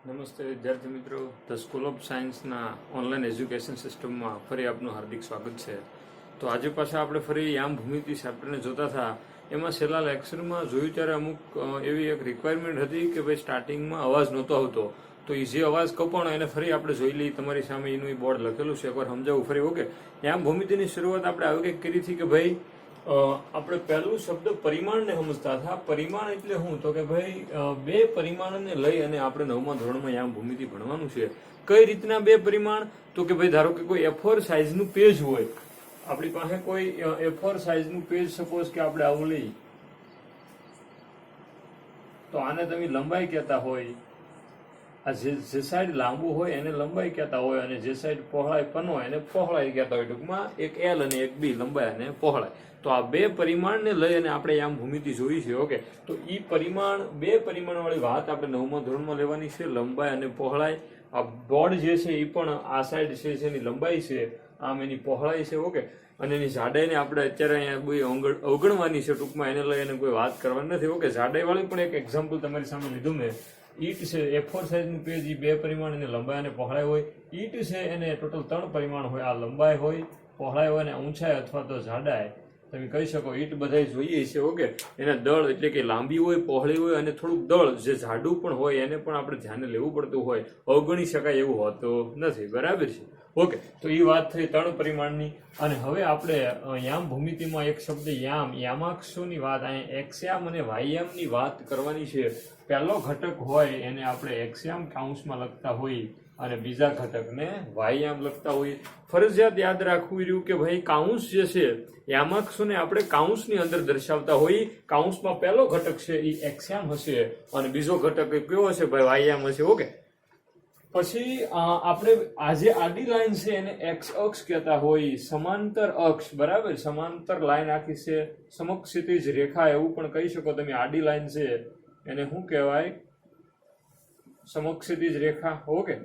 નમસ્તે વિદ્યાર્થી મિત્રો, ધ સ્કૂલ ઓફ સાયન્સના ઓનલાઈન એજ્યુકેશન સિસ્ટમમાં ફરી આપનું હાર્દિક સ્વાગત છે. તો આજે પાછા આપણે ફરી યામ ભૂમિતિ ચેપ્ટરને જોતા હતા. એમાં છેલ્લા લેક્ચરમાં જોયું ત્યારે અમુક એવી એક રિક્વાયરમેન્ટ હતી કે ભાઈ સ્ટાર્ટિંગમાં અવાજ નહોતો આવતો, તો એ જે અવાજ કપાણો એને ફરી આપણે જોઈ લઈએ. તમારી સામે એનું બોર્ડ લખેલું છે, એકવાર સમજાવું ફરી. ઓકે, યામ ભૂમિતિની શરૂઆત આપણે આવી કંઈક કરી હતી કે ભાઈ આપણે પહેલું શબ્દ પરિમાણને સમજતા હતા. પરિમાણ એટલે શું? તો કે ભાઈ બે પરિમાણને લઈ અને આપણે 9મા ધોરણમાં યામ ભૂમિતિ ભણવાનું છે. કઈ રીતના બે પરિમાણ? તો કે ભાઈ ધારો કે કોઈ A4 સાઇઝનું પેજ હોય, આપણી પાસે કોઈ A4 સાઇઝનું પેજ સપોઝ કે આપણે આવું લઈ, તો આને તમે લંબાઈ કહેતા હોય. આ જે સાઈડ લાંબુ હોય એને લંબાઈ કહેતા હોય, અને જે સાઈડ પહોળાઈ પનો એને પહોળાઈ કહેતા હોય. ટૂંકમાં એક L અને એક B, લંબાઈ અને પહોળાઈ. તો આ બે પરિમાણને લઈ અને આપણે યામ ભૂમિતિ જોઈ છે. ઓકે, તો ઈ પરિમાણ, બે પરિમાણ વાળી વાત આપણે 9મા ધોરણમાં લેવાની છે. લંબાઈ અને પહોળાઈ. આ બોર્ડ જે છે એ પણ આ સાઈડ છે એની લંબાઈ છે, આમ એની પહોળાઈ છે. ઓકે, અને એની જાડાઈને આપણે અત્યારે અહીંયા કોઈ અવગણવાની છે. ટૂંકમાં એને લઈ અને કોઈ વાત કરવાની નથી. ઓકે, જાડાઈ વાળી પણ એક એક્ઝામ્પલ તમારી સામે લીધું મેં. ઈટ છે A4 સાઇઝનું પેજ, એ બે પરિમાણ એને લંબાઈ અને પહોળાઈ હોય. ઈટ છે એને ટોટલ 3 પરિમાણ હોય. આ લંબાઈ હોય, પહોળાઈ હોય અને ઊંચાઈ અથવા તો જાડાઈ. તમે કહી શકો ઈટ બધા જોઈએ છે. ઓકે, એને દળ એટલે કે લાંબી હોય, પહોળી હોય અને થોડુંક દળ જે જાડું પણ હોય એને પણ આપણે ધ્યાને લેવું પડતું હોય. અવગણી શકાય એવું હોતું નથી. બરાબર છે? ઓકે, તો એ વાત થઈ 3 પરિમાણની. અને હવે આપણે યામ ભૂમિતિમાં એક શબ્દ યામાક્ષોની વાત, અહીંયા એક્સયામ અને વાયયામની વાત કરવાની છે. પહેલો ઘટક હોય એને આપણે એક્સયામ કાઉન્સમાં લખતા હોઈએ અને બીજા ઘટકને વાયયામ લખતા હોઈએ. ફરજિયાત યાદ રાખવું રહ્યું કે ભાઈ કાઉન્સ જે છે, યામાક્ષોને આપણે કાઉન્સની અંદર દર્શાવતા હોઈએ. કાઉન્સમાં પહેલો ઘટક છે એ એક્સયામ હશે અને બીજો ઘટક કયો હશે? ભાઈ વાયયામ હશે. ઓકે, પછી આપણે આજે આડી લાઈન છે એને એક્સ અક્ષ કહેતા હોય, સમાંતર અક્ષ. બરાબર, સમાંતર લાઈન આખી છે, સમક્ષિતિજ રેખા એવું પણ કહી શકો તમે. આડી લાઈન છે એને શું કહેવાય? સમક્ષિતિજ રેખા. ઓકે,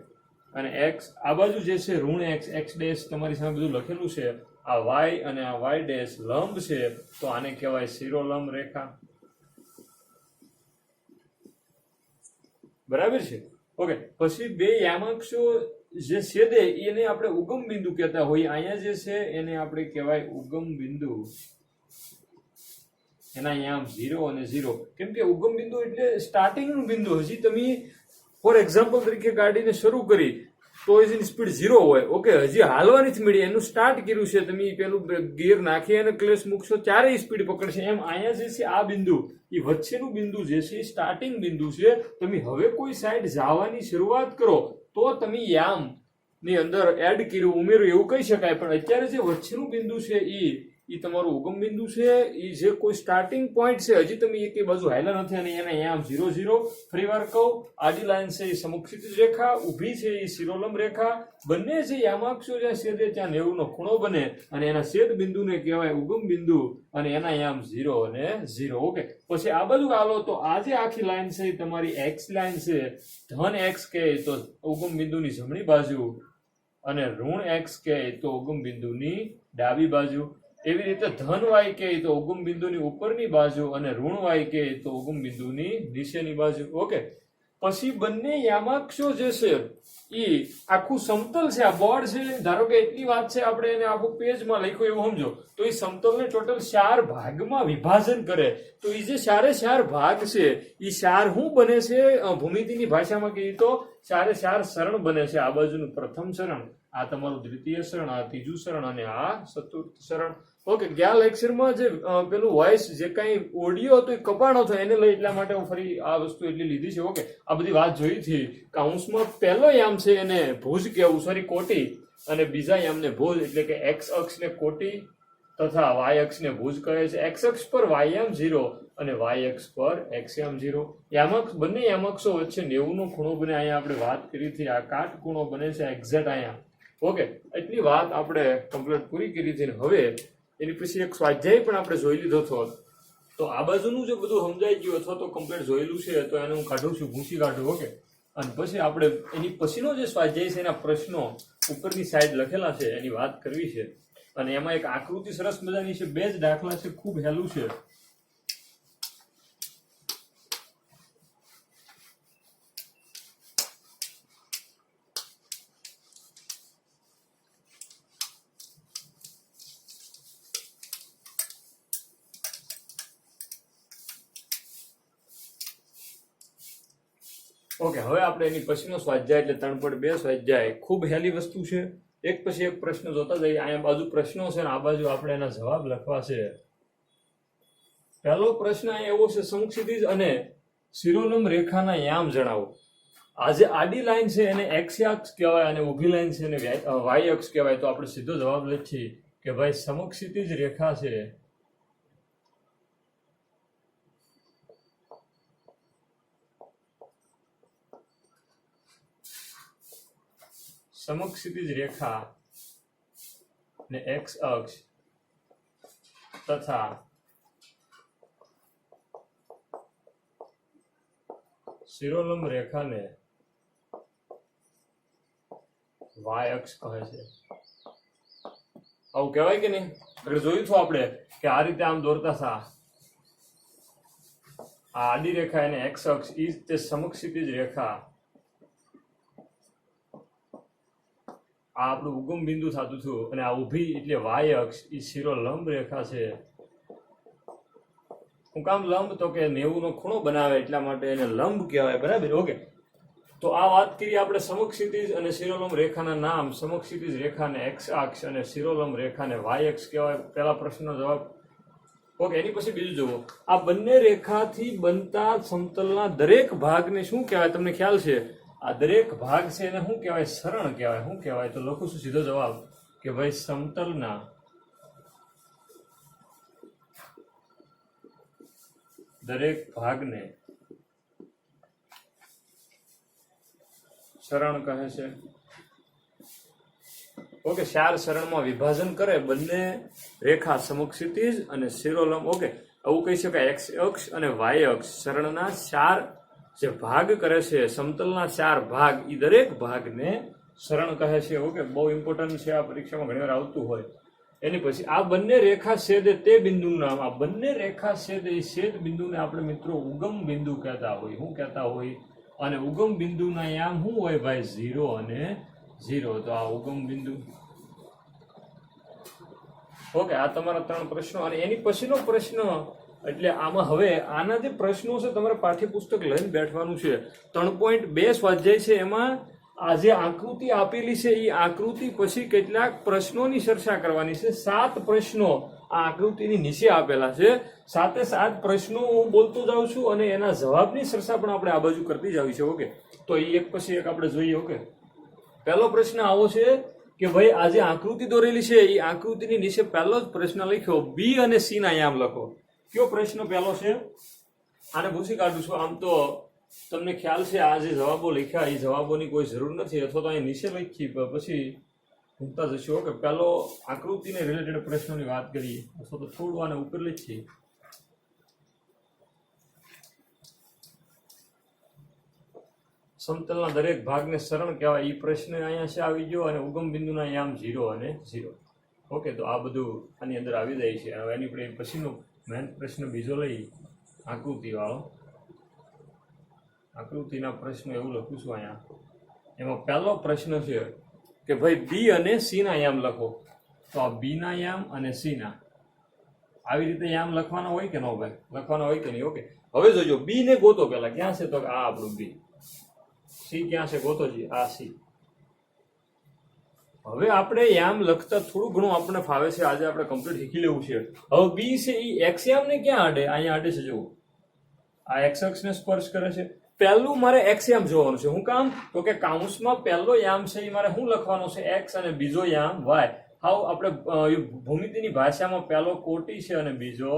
અને એક્સ આ બાજુ જે છે ઋણ એક્સ, એક્સ ડેશ તમારી સામે બધું લખેલું છે. આ વાય અને આ વાય ડેશ લંબ છે, તો આને કહેવાય શિરોલંબ રેખા. બરાબર છે? ઓકે, પછી બે યામાક્ષો જે છેદે એને આપણે ઉગમ બિંદુ કહેતા હોઈએ. અહીંયા જે છે એને આપણે કહેવાય ઉગમ બિંદુ. એના યામ 0 અને 0. કેમ કે ઉગમ બિંદુ એટલે સ્ટાર્ટિંગ નું બિંદુ. હજી તમે ફોર એક્ઝામ્પલ તરીકે ગાડીને શરૂ કરી તો એની સ્પીડ 0 હોય. ઓકે, હજી હાલવાની જ મળી, એનું સ્ટાર્ટ કર્યું છે, તમે પેલું ગિયર નાખી અને ક્લેચ મૂકશો ત્યારે સ્પીડ પકડશે. એમ અહીંયા જે છે આ બિંદુ, એ વચ્ચેનું બિંદુ જે છે એ સ્ટાર્ટિંગ બિંદુ છે. તમે હવે કોઈ સાઈડ જવાની શરૂઆત કરો તો તમે યામ ની અંદર એડ કર્યું, ઉમેર્યું એવું કહી શકાય. પણ અત્યારે જે વચ્ચેનું બિંદુ છે એ તમારું ઉગમ બિંદુ છે. એ જે કોઈ સ્ટાર્ટિંગ પોઈન્ટ છે, હજી તમે એક બાજુ હાલ્યા નથી અને એના યામ 0 0. ફરી વાર કહું, આડી લાઈન છે એ સમક્ષિતિજ રેખા, ઊભી છે એ શિરોલંબ રેખા. બંને જે યામાક્ષો જ્યાં છેદે ત્યાં 90 નો ખૂણો બને અને એના છેદ બિંદુને કહેવાય ઉગમ બિંદુ અને એના યામ 0 અને 0. ઓકે, પછી આ બાજુ આલો તો આ જે આખી લાઈન છે એ તમારી એક્સ લાઈન છે. ધન એક્સ કહે તો ઉગમ બિંદુની જમણી બાજુ અને ઋણ એક્સ કહે તો ઉગમ બિંદુની ડાબી બાજુ. એવી રીતે ધન વાય કહે તો ઉગમ બિંદુની ઉપરની બાજુ અને ઋણ વાય કહે તો ઉગમ બિંદુની નીચેની બાજુ. ઓકે, પછી બંને યામાક્ષો જે છે એ આખું સમતલ છે. આ બોર્ડ છે, ધારો કે એટલી વાત છે, આપણે એને આખું પેજમાં લખ્યું એવું સમજો તો એ સમતલને ટોટલ 4 ભાગમાં વિભાજન કરે. તો એ જે 4 ભાગ છે એ 4 શું બને છે? ભૂમિતિની ભાષામાં કહીએ તો 4 શરણ બને છે. આ બાજુનું પ્રથમ શરણ, આ તમારું દ્વિતીય શરણ, આ ત્રીજું શરણ અને આ ચતુર્થ શરણ. ઓકે, ગયા લેક્ચરમાં જે પેલું વોઇસ જે કઈ ઓડિયો હતો એ કપાણો હતો, એને લઈ એટલા માટે હું ફરી આ વસ્તુ એટલી લીધી છે. ઓકે, આ બધી વાત જોઈ હતી. કાઉન્સમાં પહેલો યામ છે એને ભુજ કહેવું, સોરી કોટી, અને બીજા યામને ભુજ એટલે કે એક્સ અક્ષને કોટી તથા વાય અક્ષને ભુજ કહે છે. એક્સ અક્ષ પર વાયયામ 0 અને વાય અક્ષ પર એક્સયામ 0. યામાક્ષ, બંને યામાક્ષો વચ્ચે 90 નો ખૂણો બને. અહીંયા આપણે વાત કરી હતી, આ કાટ ખૂણો બને છે એક્ઝેક્ટ અહીંયા. ઓકે, એટલી વાત આપણે કમ્પ્લીટ પૂરી કરી હતી. હવે એની પછી એક સ્વાધ્યાય પણ આપણે જોઈ લીધો હતો. તો આ બાજુનું જે બધું સમજાઈ ગયું અથવા તો કમ્પ્લીટ જોયેલું છે તો એને હું કાઢું છું, ભૂંસી કાઢું. ઓકે, અને પછી આપણે એની પછીનો જે સ્વાધ્યાય છે એના પ્રશ્નો ઉપરની સાઈડ લખેલા છે એની વાત કરવી છે. અને એમાં એક આકૃતિ સરસ મજાની છે, 2 જ દાખલા છે, ખૂબ હેલું છે. ઓકે, હવે આપણે એની પછીનો સ્વાધ્યાય એટલે 3.2 સ્વાધ્યાય ખૂબ હેલી વસ્તુ છે. એક પછી એક પ્રશ્ન જોતા જઈએ. અહીંયા બાજુ પ્રશ્નો છે ને આ બાજુ આપણે એના જવાબ લખવા છે. પહેલો પ્રશ્ન એવો છે, સમક્ષિતિજ અને શિરોલંબ રેખાના યામ જણાવો. આ જે આડી લાઈન છે એને એક્સ અક્ષ કહેવાય અને ઊભી લાઈન છે એને વાય અક્ષ કહેવાય. તો આપણે સીધો જવાબ લખીએ કે ભાઈ સમક્ષિતિજ રેખા છે સમક્ષિતિજ રેખા ને એક્સ અક્ષ તથા શિરોલંબ રેખાને વાય અક્ષ કહે છે. આવું કહેવાય કે નહીં? એટલે જોયું છું આપણે કે આ રીતે આમ દોરતા હતા. આ આડી રેખા એને એક્સ અક્ષ ઈ તે સમક્ષિતિજ રેખા, આ આપણું ઉગમ બિંદુ થતું હતું અને આ ઊભી એટલે વાય અક્ષ ઈ શિરોલંબ રેખા છે. હું કામ લંબ? તો કે 90 નો ખૂણો બનાવે એટલા માટે એને લંબ કહેવાય. બરાબર? ઓકે, તો આ વાત કરી આપણે સમક્ષિતિજ અને શિરોલંબ રેખાના નામ. સમક્ષિતિજ રેખાને એક્સ અક્ષ અને શિરોલંબ રેખાને વાય અક્ષ કહેવાય. પહેલા પ્રશ્નનો જવાબ. ઓકે, એની પછી બીજું જુઓ. આ બંને રેખાથી બનતા સમતલના દરેક ભાગને શું કહેવાય? તમને ખ્યાલ છે? આ દરેક ભાગ છે એને શું કહેવાય? સરણ કહેવાય. શું કહેવાય? તો લખું છું સીધો જવાબ કે ભાઈ સમતલના દરેક ભાગને સરણ કહે છે. ઓકે, 4 સરણમાં વિભાજન કરે બંને રેખા સમક્ષિતિજ અને શિરોલંબ. ઓકે, આવું કહી શકાય. એક્સ અક્ષ અને વાય અક્ષ સરણના 4 જે ભાગ કરે છે, સમતલના 4 ભાગ, એ દરેક ભાગને સરણ કહે છે. ઓકે, બહુ ઇમ્પોર્ટન્ટ છે, આ પરીક્ષામાં ઘણી વાર આવતું હોય. એની પછી આ બંને રેખા છેદે તે બિંદુનું નામ. આ બંને રેખા છેદે એ છેદ બિંદુને આપણે મિત્રો ઉગમ બિંદુ કહેતા હોય. શું કહેતા હોય? અને ઉગમ બિંદુના યામ શું હોય ભાઈ? 0 અને 0. તો આ ઉગમ બિંદુ. ઓકે, આ તમારા 3 પ્રશ્નો. અને એની પછીનો પ્રશ્ન એટલે આમાં હવે આના જે પ્રશ્નો છે તમારે પાઠ્યપુસ્તક લઈને બેઠવાનું છે. 3.2 સ્વાધ્યાય છે. એમાં આ જે આકૃતિ આપેલી છે એ આકૃતિ પછી કેટલાક પ્રશ્નોની ચર્ચા કરવાની છે. 7 પ્રશ્નો આ આકૃતિની નીચે આપેલા છે. 7 પ્રશ્નો હું બોલતો જાઉં છું અને એના જવાબની ચર્ચા પણ આપણે આ બાજુ કરતી જ આવી છે. ઓકે, તો એ એક પછી એક આપણે જોઈએ. ઓકે, પહેલો પ્રશ્ન આવો છે કે ભાઈ આ જે આકૃતિ દોરેલી છે એ આકૃતિની નીચે પહેલો જ પ્રશ્ન લખ્યો, બી અને સી ના યામ લખો. કયો પ્રશ્ન પહેલો છે? આને ભૂસી કાઢું છું. આમ તો તમને ખ્યાલ છે આ જે જવાબો લખ્યા એ જવાબોની કોઈ જરૂર નથી, અથવા તો અહીં નીચે લખી પછી મૂકતા જશું. ઓકે, પહેલો આકૃતિને રિલેટેડ પ્રશ્નોની વાત કરીએ અથવા તો થોડું આને ઉપર લખીએ. સમતલના દરેક ભાગને સરણ કહેવાય. એ પ્રશ્ન અહીંયા છે આવી ગયો. અને ઉગમ બિંદુના યામ 0 અને 0. ઓકે, તો આ બધું આની અંદર આવી જાય છે. હવે એની પછીનો મેન પ્રશ્ન બીજો લઈ, આકૃતિ વાળો. આકૃતિના પ્રશ્નો એવું લખું છું અહીંયા. એમાં પહેલો પ્રશ્ન છે કે ભાઈ બી અને સી ના યામ લખો. તો આ બી ના યામ અને સી ના આવી રીતે યામ લખવાના હોય કે ન ભાઈ? લખવાના હોય કે નહીં? ઓકે, હવે જોજો. બી ને ગોતો પેલા. ક્યાં છે? તો આ આપણું બી. સી ક્યાં છે? ગોતોજી. આ સી. હવે આપણે યામ લખતા થોડું ઘણું આપણને ફાવે છે. આજે આપણે કમ્પ્લીટ શીખી લેવું છે. હવે બી છે એ એક્સ યામ ને ક્યાં આડે? અહીંયા આડે છે. જુઓ, આ એક્સ અક્ષને સ્પર્શ કરે છે. પહેલું મારે એક્સ યામ જોવાનું છે. શું કામ? તો કે કાઉન્સમાં પહેલો યામ છે એ મારે શું લખવાનો છે? એક્સ, અને બીજો યામ વાય. હાવ આપણે ભૂમિતિની ભાષામાં પહેલો કોટી છે અને બીજો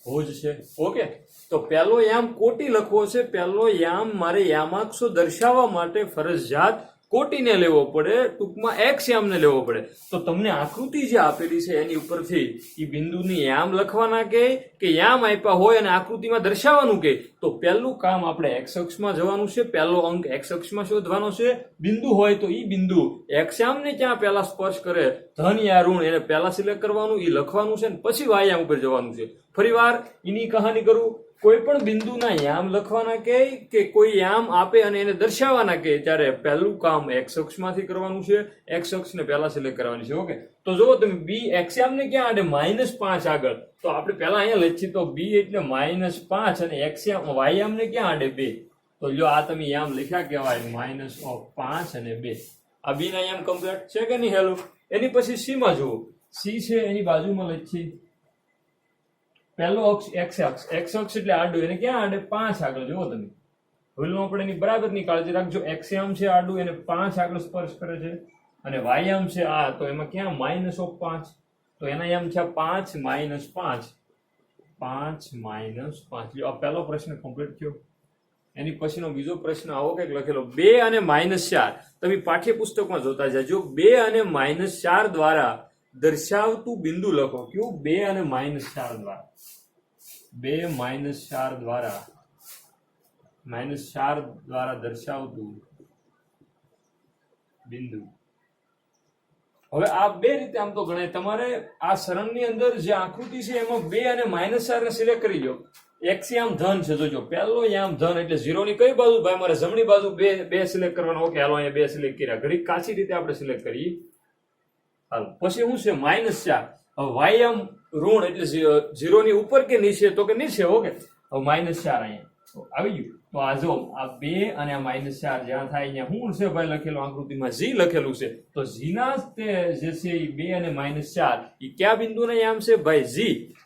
ભુજ છે. ઓકે, તો પહેલો યામ કોટી લખવો છે. પહેલો યામ મારે યામાક્ષો દર્શાવવા માટે ફરજિયાત કોટીને લેવો પડે, ટૂંકમાં એક્સ યામને લેવો પડે. તો તમને આકૃતિ જે આપેલી છે એની ઉપરથી એ બિંદુની યામ લખવાના કે યામ આપ્યા હોય અને આકૃતિમાં દર્શાવવાનું કે, તો પહેલું કામ આપણે એક્સ અક્ષમાં જવાનું છે. પહેલો અંક એક્સ અક્ષમાં શોધવાનો છે. બિંદુ હોય તો એ બિંદુ એક્સ યામને ક્યાં પહેલા સ્પર્શ કરે, ધન યા ઋણ, એને પહેલા સિલેક્ટ કરવાનું, એ લખવાનું છે. પછી વાય યામ ઉપર જવાનું છે. ફરી વાર એની કહાની કરું. કોઈ પણ બિંદુના યામ લખવાના કે કોઈ યામ આપે અને એને દર્શાવવાના કે ત્યારે પહેલું કામ એક્સ અક્ષમાંથી કરવાનું છે. એક્સ અક્ષને પહેલા સિલેક્ટ કરવાની છે. ઓકે, તો જો તમે બી એક્સ યામને ક્યાં આડે? -5 આગળ. તો આપણે પહેલા અહીંયા લખીએ તો બી એટલે -5 અને એક્સ યામ વાય યામને ક્યાં આડે? 2. તો લ્યો આ તમે યામ લખ્યા કહેવાય -5 અને 2. આ બી ના યામ કમ્પ્લીટ છે કે નહીં હેલું? એની પછી સી માં જુઓ, સી છે એની બાજુમાં લખી પહેલો અક્ષ x અક્ષ એટલે આડું, એને ક્યાં આડે 5 આગળ. જુઓ તમે ભૂલમાં આપણે એની બરાબરની કાળજી રાખજો. x યામ છે આડું, એને 5 આગળ સ્પર્શ કરે છે, અને y યામ છે આ, તો એમાં ક્યાં -5, તો એના યામ છે 5 - 5, 5 - 5. લ્યો આ પહેલો પ્રશ્ન કમ્પ્લીટ થયો. એની પછીનો બીજો પ્રશ્ન આવો કંઈક લખેલો, 2 અને -4. તમે પાઠ્યપુસ્તકમાં જોતા જાજો. 2 અને -4 દ્વારા દર્શાવતું બિંદુ લખો. કયું? 2 અને -4 દ્વારા. 2 -4 દ્વારા દર્શાવતું બિંદુ. હવે આ બે રીતે આમ તો ગણાય. તમારે આ સરણની અંદર જે આકૃતિ છે એમાં 2 અને -4 ને સિલેક્ટ કરી લો. x યામ ધન છે, જોજો પહેલો યામ ધન એટલે 0 ની કઈ બાજુ? ભાઈ મારે જમણી બાજુ બે સિલેક્ટ કરવાનો. ઓકે હાલો અહીંયા 2 સિલેક્ટ કર્યા. ઘડી કાચી રીતે આપણે સિલેક્ટ કરીએ. હાલો પછી શું છે? -4. હવે y યામ ઋણ એટલે 0 ની ઉપર કે નીચે? તો કે નીચે. ઓકે હવે -4 અહીંયા આવી ગયું. તો આ જો આ 2 અને આ -4 જ્યાં થાય અહીંયા શું છે ભાઈ લખેલું આકૃતિમાં? g લખેલું છે. તો g ના તે જે છે એ 2 અને -4 એ કયા બિંદુના યામ છે ભાઈ? g.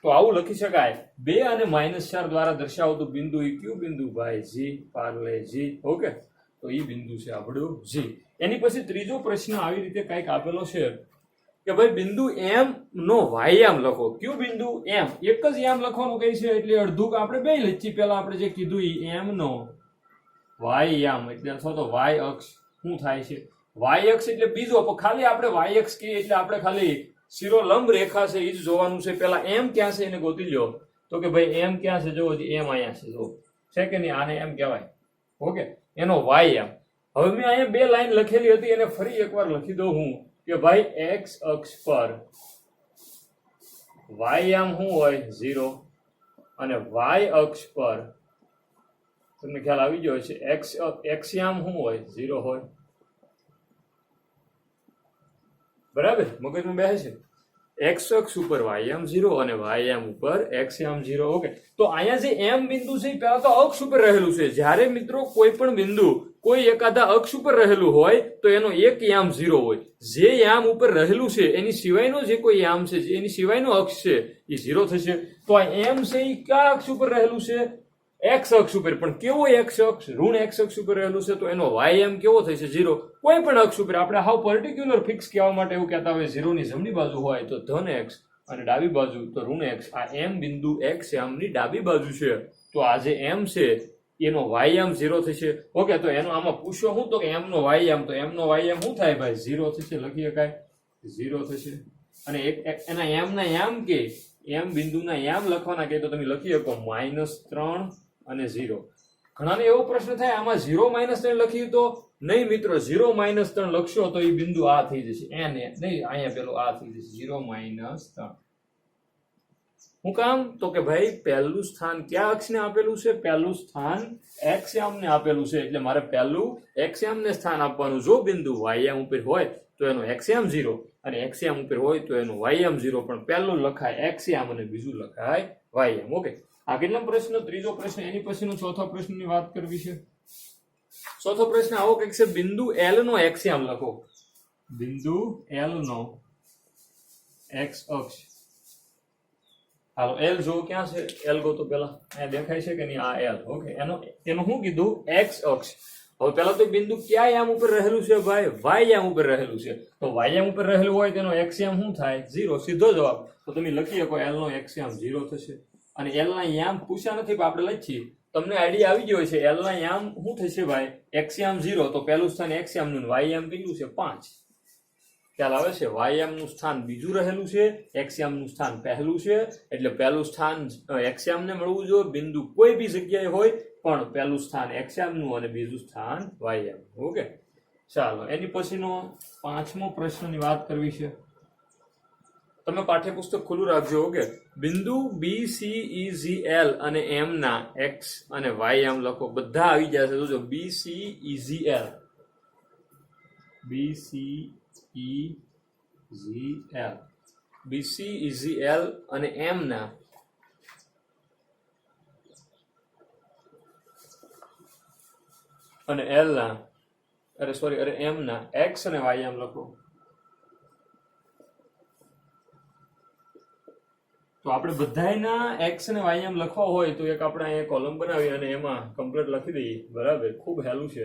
તો આવું લખી શકાય, 2 અને -4 દ્વારા દર્શાવતું બિંદુ એ કયું બિંદુ ભાઈ? g. પાર્લે g. ઓકે તો એ બિંદુ છે આપણું g. એની પછી ત્રીજો પ્રશ્ન આવી રીતે કઈક આપેલો છે કે ભાઈ બિંદુ m નો y યામ લખો. કયું બિંદુ? m. એક જ યામ લખવાનું કઈ છે એટલે અડધું આપણે બે લખી. પેલા આપણે જે કીધું એ m નો y યામ એટલે અથવા તો y અક્ષ શું થાય છે? y અક્ષ એટલે બીજો, પણ ખાલી આપણે y અક્ષ કહીએ એટલે આપણે ખાલી શિરોલંબ રેખા છે એ જ જોવાનું છે. પેલા m ક્યાં છે એને ગોતી લ્યો. તો કે ભાઈ m ક્યાં છે? જો m અહીંયા છે. જો છે કે નહીં? આને m કહેવાય. ઓકે એનો y યામ. હવે મેં અહીંયા બે લાઈન લખેલી હતી, એને ફરી એકવાર લખી દઉં હું કે ભાઈ x અક્ષ પર y યામ શું હોય? 0. અને y અક્ષ પર તમને ખ્યાલ આવી ગયો છે x યામ શું હોય? 0 હોય. બરાબર મગજમાં બેસે છે. x અક્ષ ઉપર y યામ 0 અને y યામ ઉપર x યામ 0. ઓકે તો અહીંયા જે m બિંદુ છે એ પહેલા તો અક્ષ ઉપર રહેલું છે. જ્યારે મિત્રો કોઈ પણ બિંદુ કોઈ એકાદા અક્ષ ઉપર રહેલું હોય તો એનો એક યામ 0 હોય. જે યામ ઉપર રહેલું છે એની સિવાયનો જે કોઈ યામ છે, એની સિવાયનો અક્ષ છે એ 0 થશે. તો આ m છે એ કયા અક્ષ ઉપર રહેલું છે? x અક્ષ ઉપર. પણ કેવો x અક્ષ? ઋણ x અક્ષ ઉપર રહેલું છે, તો એનો y યામ કેવો થશે? 0. કોઈ પણ અક્ષ ઉપર આપણે હાવ પર્ટિક્યુલર ફિક્સ કહેવા માટે એવું કહેતા હોય 0 ની જમણી બાજુ હોય તો ધન x અને ડાબી બાજુ તો ઋણ x. આ m બિંદુ x યામની ડાબી બાજુ છે, તો આ જે m છે એનો y યામ 0 થશે. ઓકે તો એનો આમાં પૂછો શું? તો m નો y યામ. તો m નો y યામ શું થાય ભાઈ? 0 થશે. લખી શકાય 0 થશે. અને એના m ના યામ કે m બિંદુના યામ લખવાના કે તો તમે લખી શકો -3 અને 0. ઘણાને એવો પ્રશ્ન થાય આમાં 0 - 3 લખ્યું તો નહીં મિત્રો. 0 - 3 લખશો તો એ બિંદુ આ થઈ જશે. n નહીં અહીંયા પેલો આ થઈ જશે 0 - 3. હું કામ? તો કે ભાઈ પહેલું સ્થાન કયા અક્ષને આપેલું છે? પહેલું સ્થાન x યામને આપેલું છે, એટલે મારે પહેલું x યામને સ્થાન આપવાનું. જો બિંદુ y યામ ઉપર હોય તો એનો x યામ 0 અને x યામ ઉપર હોય તો એનો y યામ 0. પણ પહેલું લખાય x યામ અને બીજું લખાય y યામ. ઓકે આ કેટલા પ્રશ્ન? ત્રીજો પ્રશ્ન. એની પછીનો ચોથો પ્રશ્નની વાત કરવી છે. ચોથો પ્રશ્ન આવો કંઈક છે, બિંદુ L નો x યામ લખો. બિંદુ L નો x અક્ષ. હાલો L જો ક્યાં છે? L ગો તો પેલા અહીંયા દેખાય છે કે નહીં? આ L. ઓકે એનો શું કીધું? x અક્ષ. હવે પેલા તો બિંદુ કયા યામ ઉપર રહેલું છે ભાઈ? y યામ ઉપર રહેલું છે. તો y યામ ઉપર રહેલું હોય તેનો x યામ શું થાય? 0. સીધો જવાબ. તો તમે લખી શકો L નો x યામ 0 થશે. અને L ના યામ પૂછ્યા નથી પણ આપણે લખીએ. તમને આઈડિયા આવી ગયો છે. L ના યામ શું થશે ભાઈ? x યામ 0. તો પહેલું સ્થાન x યામ નું, y યામ કેટલું છે? 5. ખ્યાલ આવે છે? y યામ નું સ્થાન બીજું રહેલું છે, x યામ નું સ્થાન પહેલું છે. એટલે પહેલું સ્થાન x યામ ને મળવું જોઈએ. બિંદુ કોઈ બી જગ્યાએ હોય પણ પહેલું સ્થાન x યામ નું અને બીજું સ્થાન y યામ. ઓકે ચાલો એની પછીનો પાંચમો પ્રશ્નની વાત કરવી છે. તમે પાઠ્યપુસ્તક ખુલ્લું રાખજો. ઓકે બિંદુ b c e g l અને m ના x અને y યામ લખો. બધા આવી જશે. જોજો b c e g l, b c e g l, b c e g l અને m ના અને એલ ના એમ ના એક્સ અને વાય આમ લખો. તો આપણે બધાયના એક્સ અને વાય આમ લખવા હોય તો એક આપણે અહીંયા કોલમ બનાવી અને એમાં કમ્પ્લીટ લખી દઈએ. બરાબર, ખૂબ હેલું છે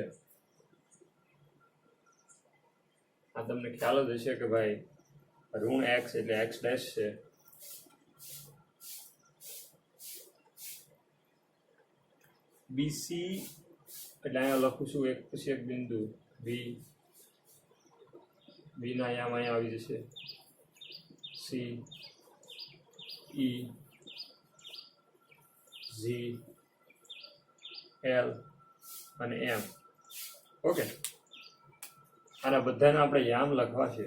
આ. તમને ખ્યાલ જ હશે કે ભાઈ ઋણ એક્સ એટલે એક્સ ડેશ છે. બીસી એટલે અહીંયા લખું છું એક પછી એક બિંદુ બી. બી ના અહીંયા આવી જશે સી, ઈ, ઝી, એલ અને એમ. ઓકે, આના બધાને આપણે યામ લખવા છે.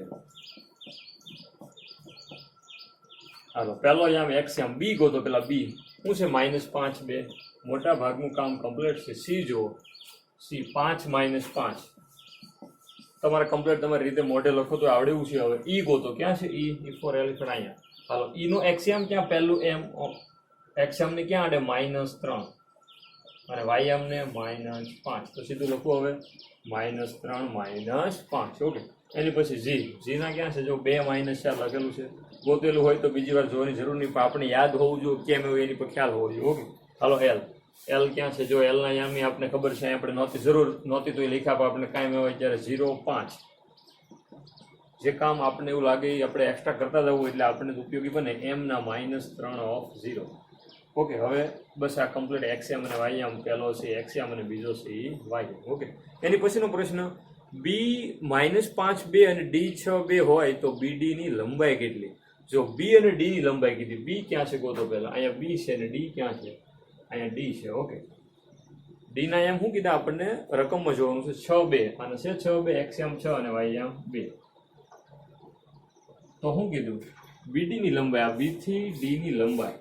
હાલો, પહેલો યામ એક્સ યામ. બી ગોતો. પેલા બી શું છે? -5 2. મોટા ભાગનું કામ કમ્પ્લીટ છે. સી જુઓ, સી 5 -5. તમારે કમ્પ્લીટ તમારી રીતે મોઢે લખો તો આવડે એવું છે. હવે ઈ ગોતો. ક્યાં છે ઈ? ઈ ફોર એલિફન્ટ અહીંયા. હાલો, ઈ નો એક્સિયમ ક્યાં? પહેલું એમ એક્સિયમ ને ક્યાં આડે? -3 અને વાયમ ને -5. તો સીધું લખું હવે -3 -5. ઓકે, એની પછી જી. જી ના ક્યાં છે? જો 2 -4 લખેલું છે. ગોતેલું હોય તો બીજી વાર જોવાની જરૂર નહીં, પણ આપણે યાદ હોવું જોઈએ કેમ એવું એની પર ખ્યાલ હોવો જોઈએ. ઓકે, હાલો એલ. એલ ક્યાં છે? જો એલ ના યામની આપણે ખબર છે, આપણે નહોતી જરૂર નહોતી તો એ લખ્યા, પણ આપણે કાંઈ હોય ત્યારે 0 5. જે કામ આપણને એવું લાગે એ આપણે એક્સ્ટ્રા કરતા જવું એટલે આપણને ઉપયોગી બને. એમ ના -3/0. ઓકે, હવે બસ આ કમ્પ્લીટ એક્સએમ અને વાયએમ. પહેલો છે એક્સએમ અને બીજો છે વાયએમ. ઓકે, એની પછીનો પ્રશ્ન, બી -5 2 અને ડી 6 2 હોય તો બીડી ની લંબાઈ કેટલી? જો બી અને ડી ની લંબાઈ કીધી. બી ક્યાં છે ગોતો પહેલા. અહીંયા બી છે અને ડી ક્યાં છે? અહીંયા ડી છે. ઓકે, ડી ના એમ શું કીધા આપણને? રકમમાં જોવાનું છે. 6 2 અને છે 6 2. એક્સએમ 6 અને વાયએમ 2. તો શું કીધું? બીડી ની લંબાઈ. આ બી થી ડી ની લંબાઈ.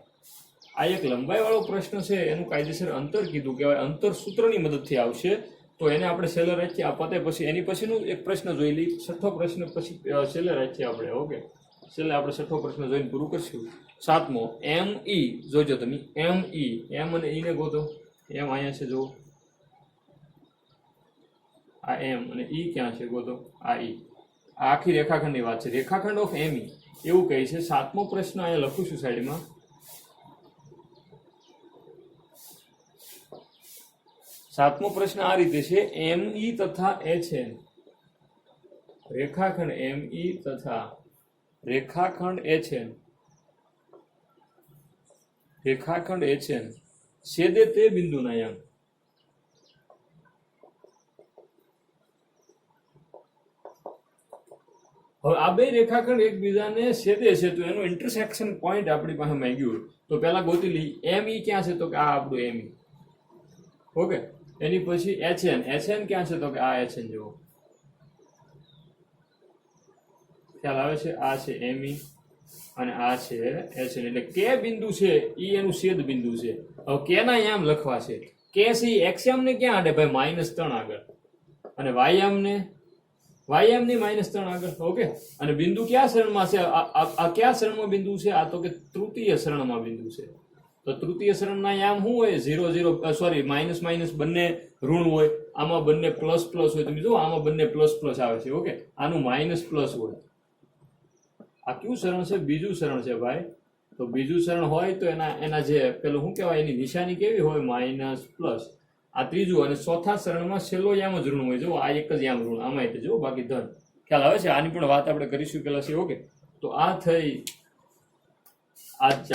આ એક લંબાઈ વાળો પ્રશ્ન છે. એનું કાયદેસર અંતર કીધું કહેવાય. અંતર સૂત્રની મદદથી આવશે. તો એને આપણે છેલ્લે રાખીએ. આ પતે પછી એની પછીનું એક પ્રશ્ન જોઈ લઈએ. છઠ્ઠો પ્રશ્ન પછી છેલ્લે રાખીએ આપણે. ઓકે, છેલ્લે આપણે છઠ્ઠો પ્રશ્ન જોઈને પૂરું કરશું. 7મો એમ ઈ. જોજો તમે એમ ઈ. એમ અને ઈ ને ગોતો. એમ અહીંયા છે જો, આ એમ અને ઈ ક્યાં છે ગોતો. આ ઈ. આ આખી રેખાખંડની વાત છે. રેખાખંડ ઓફ એમ ઈ એવું કહે છે. 7મો પ્રશ્ન અહીંયા લખું છું સાઈડમાં. 7મો પ્રશ્ન આ રીતે છે. એમ ઈ તથા એચ એન. રેખાખંડ એમ ઈ તથા રેખાખંડ એચ એન. રેખાખંડ એચ એન છેદે તે બિંદુના યામ. હવે આ બે રેખાખંડ એકબીજાને છેદે છે તો એનું ઇન્ટરસેક્શન પોઈન્ટ આપણી પાસે માંગ્યું. તો પહેલા ગોતી લઈ. એમ ઈ ક્યાં છે? તો કે આ આપણું એમ ઈ. ઓકે, એની પછી એચ એન. એચ એન ક્યાં છે? તો કે આ એચ એન. જુઓ, ખ્યાલ આવે છે? આ છે એમ ઈ અને આ છે એચ એન. એટલે કે બિંદુ છે ઈ એનું છેદ બિંદુ છે. હવે કે ના યામ લખવા છે. કે છે એક્સએમ ને ક્યાં આડે? ભાઈ -3 આગળ. અને વાયએમ ને વાયએમ ની -3 આગળ. ઓકે, અને બિંદુ કયા શરણમાં છે? આ કયા શરણમાં બિંદુ છે? આ તો કે તૃતીય શરણમાં બિંદુ છે. તો તૃતીય શરણના યામ શું હોય? 0 0 સોરી માઇનસ બંને ઋણ હોય. આમાં બંને પ્લસ હોય. તમે જુઓ આમાં બંને પ્લસ આવે છે. ઓકે, આનું -+ હોય. આ કયું શરણ છે? બીજું શરણ છે ભાઈ. તો બીજું શરણ હોય તો એના જે પેલું શું કહેવાય, એની નિશાની કેવી હોય? -+. આ ત્રીજું અને ચોથા શરણમાં છેલ્લો યામ જ ઋણ હોય. જો આ એક જ યામ ઋણ. આમાં જો બાકી ધન. ખ્યાલ આવે છે? આની પણ વાત આપણે કરીશું પેલા છે. ઓકે, તો આ થઈ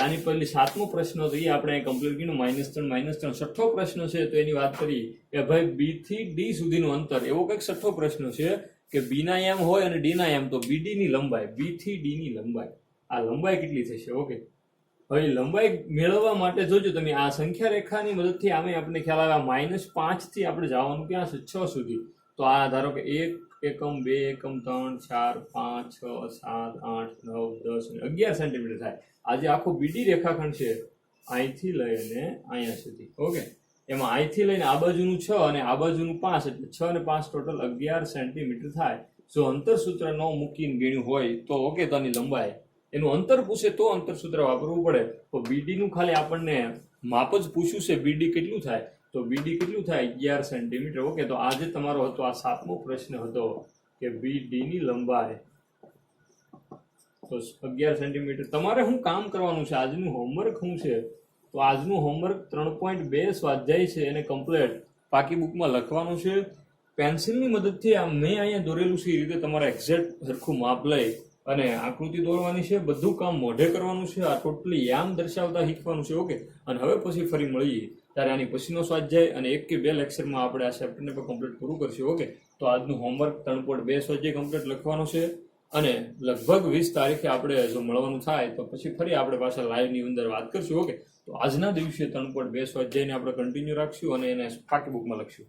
આની પહેલી 7મો પ્રશ્ન હતો એ આપણે કમ્પ્લીટ કર્યું. -3 છઠ્ઠો પ્રશ્ન છે તો એની વાત કરી કે ભાઈ બી થી ડી સુધીનું અંતર. એવો કંઈક છઠ્ઠો પ્રશ્ન છે કે બી ના યામ હોય અને ડી ના યામ. તો બીડી ની લંબાઈ, બી થી ડી ની લંબાઈ, આ લંબાઈ કેટલી થશે? ઓકે, હવે લંબાઈ મેળવવા માટે જોજો તમે આ સંખ્યા રેખાની મદદથી આપણે ખ્યાલ આવે. -5 થી આપણે જવાનું ક્યાં છે? 6 સુધી. તો આ ધારો કે 1 એકમ 2 એકમ 3 4 5 6 7 8 9 10 11 સેન્ટીમીટર થાય. આજે આખો બીડી રેખાખંડ છે અહીંથી લઈને અહીંયા સુધી. ઓકે, એમાં અહીંથી લઈને આ બાજુનું 6 અને આ બાજુનું 5 એટલે 6 અને 5 ટોટલ 11 સેન્ટીમીટર થાય. જો અંતરસૂત્ર ન મૂકીને ગણ્યું હોય તો ઓકે, તો આની લંબાઈ એનું અંતર પૂછે તો અંતરસૂત્ર વાપરવું પડે. તો બીડી નું ખાલી આપણને માપ જ પૂછ્યું છે. બીડી કેટલું થાય? તો બીડી કેટલું થાય 11 સેન્ટીમીટર. ઓકે, તો આજે તમારો હતો આ 7મો પ્રશ્ન હતો કે બીડી ની લંબાઈ તો 11 સેન્ટીમીટર. તમારે શું કામ કરવાનું છે, આજનું હોમવર્ક શું છે, તો આજનું હોમવર્ક 3.2 સ્વાધ્યાય છે એને કમ્પ્લીટ પાકી બુકમાં લખવાનું છે. પેન્સિલની મદદથી આ મેં અહીંયા દોરેલું છે એ રીતે તમારે એક્ઝેક્ટ સરખું માપ લઈ અને આકૃતિ દોરવાની છે. બધું કામ મોઢે કરવાનું છે. આ ટોટલી યામ દર્શાવતા શીખવાનું છે. ઓકે, અને હવે પછી ફરી મળીએ ત્યારે આની પછીનો સ્વાધ્યાય અને 1 કે 2 લેક્ચરમાં આપણે આ ચેપ્ટરને પણ કમ્પ્લીટ પૂરું કરશું. ઓકે, તો આજનું હોમવર્ક 3.2 સ્વાધ્યાય કમ્પ્લીટ લખવાનું છે અને લગભગ 20 તારીખે આપણે જો મળવાનું થાય તો પછી ફરી આપણે પાછા લાઈવની અંદર વાત કરશું. ઓકે, તો આજના દિવસે 3.2 સ્વાધ્યાયને આપણે કન્ટિન્યુ રાખશું અને એને પાકી બુકમાં લખશું.